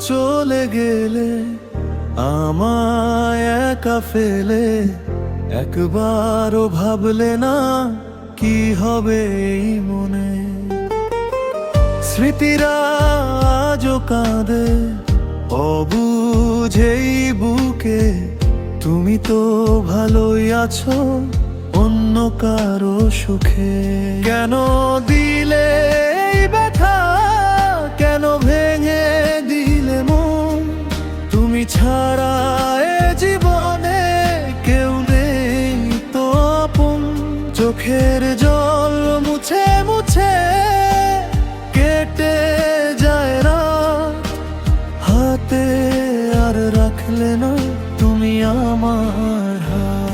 চলে গেলে, আমায় একা ফেলে একবারও ভাবলে না কি হবে এই মনে। স্মৃতিরা আজও কাঁদে অবুঝেই বুকে, তুমি তো ভালোই আছো অন্য কারো সুখে। কেন দিলে এই ব্যথা, কেন ভেঙে দিলে মন, তুমি ছাড়া এ জীবনে কেউ নেই তো আপন। চোখের জল মুছে মুছে কেটে যায় রাত, হাতে আর রাখলে না তুমি আমার হাত।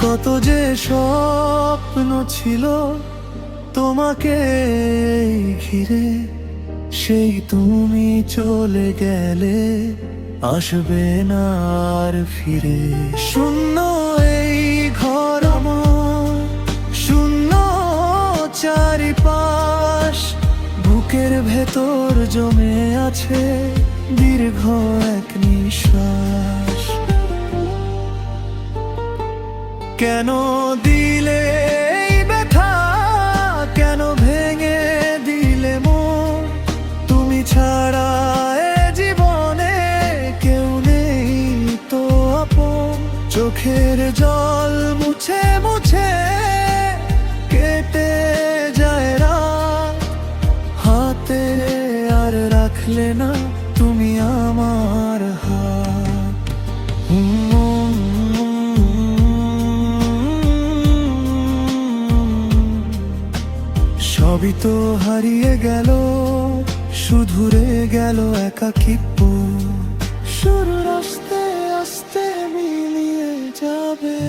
কত যে স্বপ্ন ছিল তোমাকে ঘিরে, সেই তুমি চলে গেলে আসবে না আর ফিরে। শূন্য এই ঘর আমার, শূন্য চারিপাশ, বুকের ভেতর জমে আছে দীর্ঘ এক নিঃশ্বাস। কেন দিলে এই ব্যথা, কেন ভেঙে দিলে মন, তুমি ছাড়া এ জীবনে কেউ নেই তো আপন। চোখের জল মুছে মুছে কেটে যায় রাত, হাতে আর রাখলে না তুমি আমার হাত। সবই তো হারিয়ে গেল, শুধু রয়ে গেল একাকিত্ব। শুরু আস্তে আস্তে মিলিয়ে যাবে।